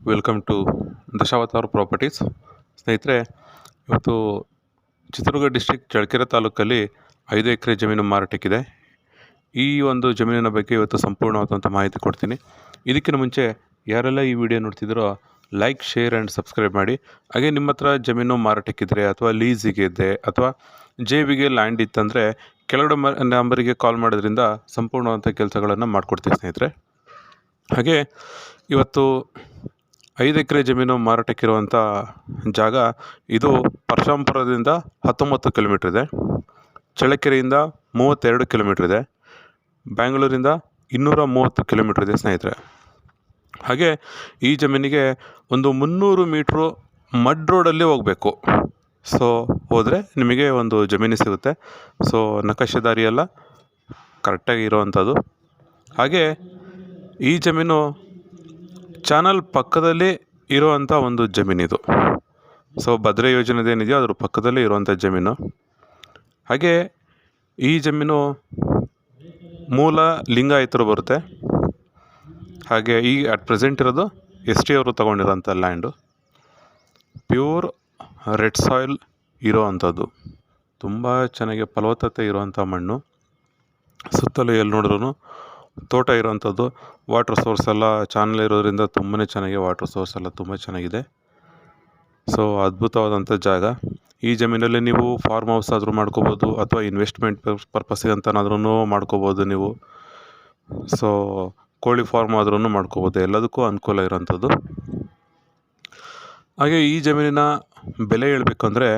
Welcome to Dashavatar properties. ಸ್ನೇಹಿತರೆ, ಇವತ್ತು Chitradurga district Challakere ತಾಲೂಕಲ್ಲಿ 5 ಎಕರೆ ಜಮೀನು ಮಾರಾಟಕ್ಕಿದೆ. ಈ ಒಂದು ಜಮೀನಿನ ಬಗ್ಗೆ ಇವತ್ತು ಸಂಪೂರ್ಣವಾದಂಥ ಮಾಹಿತಿ ಕೊಡ್ತೀನಿ. ಇದಕ್ಕಿಂತ ಮುಂಚೆ ಯಾರೆಲ್ಲ ಈ ವಿಡಿಯೋ ನೋಡ್ತಿದ್ದೀರೋ ಲೈಕ್, ಶೇರ್ ಆ್ಯಂಡ್ ಸಬ್ಸ್ಕ್ರೈಬ್ ಮಾಡಿ. ಹಾಗೆ ನಿಮ್ಮ ಹತ್ರ ಜಮೀನು ಮಾರಾಟಕ್ಕಿದ್ರೆ ಅಥವಾ ಲೀಸಿಗೆ ಇದೆ ಅಥವಾ JBಗೆ ಲ್ಯಾಂಡ್ ಇತ್ತಂದರೆ ಕೆಳಗಡೆ ನಂಬರಿಗೆ ಕಾಲ್ ಮಾಡೋದ್ರಿಂದ ಸಂಪೂರ್ಣವಾದಂಥ ಕೆಲಸಗಳನ್ನು ಮಾಡಿಕೊಡ್ತೀವಿ ಸ್ನೇಹಿತರೆ. ಹಾಗೆ ಇವತ್ತು 5 ಎಕರೆ ಜಮೀನು ಮಾರಾಟಕ್ಕಿರುವಂಥ ಜಾಗ ಇದು ಪರಶುರಾಂಪುರದಿಂದ 19 ಕಿಲೋಮೀಟ್ರ್ ಇದೆ, ಚಳ್ಳಕೆರೆಯಿಂದ 32 ಕಿಲೋಮೀಟ್ರ್ ಇದೆ, ಬ್ಯಾಂಗ್ಳೂರಿಂದ 230 ಕಿಲೋಮೀಟ್ರ್ ಇದೆ ಸ್ನೇಹಿತರೆ. ಹಾಗೆ ಈ ಜಮೀನಿಗೆ ಒಂದು 300 ಮೀಟ್ರು ಮಡ್ ರೋಡಲ್ಲಿ ಹೋಗಬೇಕು. ಸೊ ಹೋದರೆ ನಿಮಗೆ ಒಂದು ಜಮೀನು ಸಿಗುತ್ತೆ. ಸೊ ನಕಾಶೆದಾರಿ ಎಲ್ಲ ಕರೆಕ್ಟಾಗಿ ಇರೋವಂಥದ್ದು. ಹಾಗೆ ಈ ಜಮೀನು ಚಾನಲ್ ಪಕ್ಕದಲ್ಲಿ ಇರುವಂಥ ಒಂದು ಜಮೀನಿದು. ಸೊ ಭದ್ರಾ ಯೋಜನೆದೇನಿದೆಯೋ ಅದ್ರ ಪಕ್ಕದಲ್ಲೇ ಇರುವಂಥ ಜಮೀನು. ಹಾಗೆ ಈ ಜಮೀನು ಮೂಲ ಲಿಂಗಾಯತರು ಬರುತ್ತೆ. ಹಾಗೆ ಈ ಅಟ್ ಪ್ರೆಸೆಂಟ್ ಇರೋದು ST ಅವರು ತೊಗೊಂಡಿರೋಂಥ ಲ್ಯಾಂಡು. ಪ್ಯೂರ್ ರೆಡ್ ಸಾಯಿಲ್ ಇರೋ ಅಂಥದ್ದು, ತುಂಬ ಚೆನ್ನಾಗಿ ಫಲವತ್ತತೆ ಇರೋವಂಥ ಮಣ್ಣು. ಸುತ್ತಲೂ ಎಲ್ಲಿ ನೋಡಿದ್ರೂ ತೋಟ ಇರೋವಂಥದ್ದು. ವಾಟ್ರ್ ಸೋರ್ಸ್ ಎಲ್ಲ ಚಾನಲ್ ಇರೋದ್ರಿಂದ ತುಂಬಾ ಚೆನ್ನಾಗಿ ವಾಟ್ರ್ ಸೋರ್ಸ್ ಎಲ್ಲ ತುಂಬ ಚೆನ್ನಾಗಿದೆ. ಸೊ ಅದ್ಭುತವಾದಂಥ ಜಾಗ. ಈ ಜಮೀನಲ್ಲಿ ನೀವು ಫಾರ್ಮ್ ಹೌಸ್ ಆದರೂ ಮಾಡ್ಕೋಬೋದು ಅಥವಾ ಇನ್ವೆಸ್ಟ್ಮೆಂಟ್ ಪರ್ಪಸ್ಸಿಗೆ ಅಂತನಾದ್ರೂ ಮಾಡ್ಕೋಬೋದು ನೀವು. ಸೊ ಕೋಳಿ ಫಾರ್ಮ್ ಆದ್ರೂ ಮಾಡ್ಕೋಬೋದು, ಎಲ್ಲದಕ್ಕೂ ಅನುಕೂಲ ಇರೋವಂಥದ್ದು. ಹಾಗೆ ಈ ಜಮೀನಿನ ಬೆಲೆ ಹೇಳಬೇಕಂದ್ರೆ